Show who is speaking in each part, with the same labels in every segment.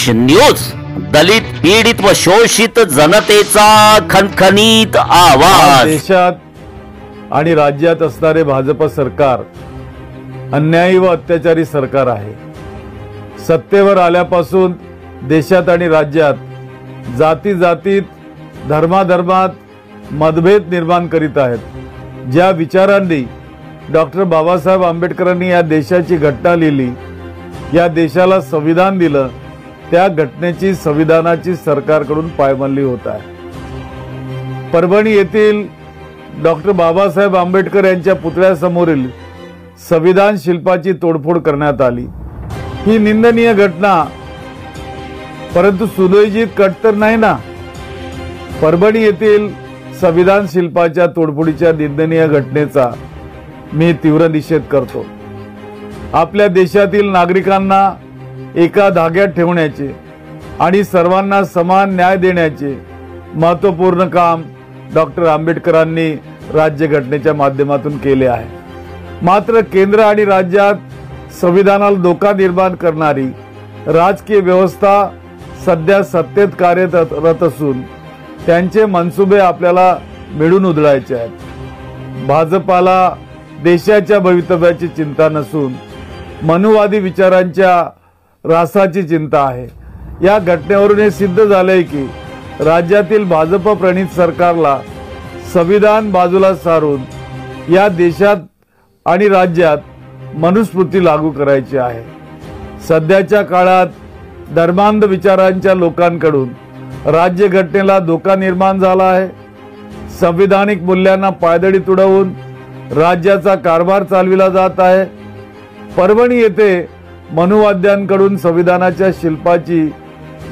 Speaker 1: News, दलित पीडित व शोषित जनतेचा खणखणीत आवाज।
Speaker 2: देशात आणि राज्यात असणारे भाजप सरकार अन्यायी व अत्याचारी सरकार आहे। सत्तेवर आल्यापासून देशात आणि राज्यात जाती जातीत धर्माधर्मात मतभेद निर्माण करीत आहेत। ज्या विचारांनी डॉक्टर बाबासाहेब आंबेडकरांनी या देशाची घटना लिहिली, या देशाला संविधान दिलं, त्या घटनेची संविधानाची सरकारकडून पायमल्ली होत आहे। परभणी येथील डॉक्टर बाबासाहेब आंबेडकर यांच्या पुतळ्यासमोरील संविधान शिल्पाची तोडफोड करण्यात आली। ही निंदनीय घटना, परंतु सुनियोजित कट तर नाही ना। परभणी येथील संविधान शिल्पाच्या तोडफोडीच्या निंदनीय घटनेचा मी तीव्र निषेध करतो। आपल्या देशातील नागरिकांना एका धाग्यात ठेवण्याचे आणि सर्वांना समान न्याय देण्याचे महत्त्वपूर्ण काम डॉक्टर आंबेडकरांनी राज्यघटनेच्या माध्यमातून केले आहे। मात्र केंद्र आणि राज्यात संविधानाला धोका निर्माण करणारी राजकीय व्यवस्था सध्या सत्तेत कार्यरत असून त्यांचे मनसुबे आपल्याला मिळून उधळायचे आहेत। भाजपाला देशाच्या भवितव्याची चिंता नसून मनुवादी विचारांच्या रासाची चिंता आहे। या घटनेवरून हे सिद्ध झालंय की राज्यातील भाजप प्रणित सरकारला संविधान बाजूला सारून या देशात आणि राज्यात मनुस्मृती लागू करायची आहे। सध्याच्या काळात धर्मांध विचारांच्या लोकांकडून राज्यघटनेला धोका निर्माण झाला आहे। संविधानिक मूल्यांना पायदळी तुडवून राज्याचा कारभार चालविला जात आहे। परभणी येथे मनुवाद्यांकडून संविधानाच्या शिल्पाची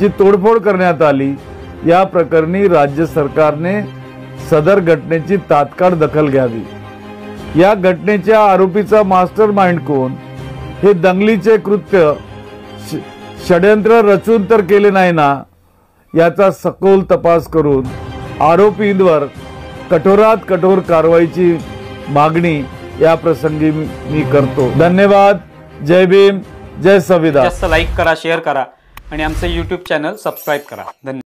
Speaker 2: जी तोडफोड करण्यात आली, या प्रकरणी राज्य सरकारने सदर घटनेची तात्काळ दखल घ्यावी। या घटनेच्या आरोपीचा मास्टर माइंड कोण, हे दंगलीचे कृत्य षड्यंत्र रचून तर केले नाही ना, याचा सखोल तपास करून आरोपींवर कठोरात कठोर कारवाईची मागणी या प्रसंगी मी करतो। धन्यवाद। जय भीम, जय संविधान।
Speaker 3: जास्त लाईक करा, शेअर करा आणि आमचे YouTube चॅनल सबस्क्राइब करा। धन्यवाद।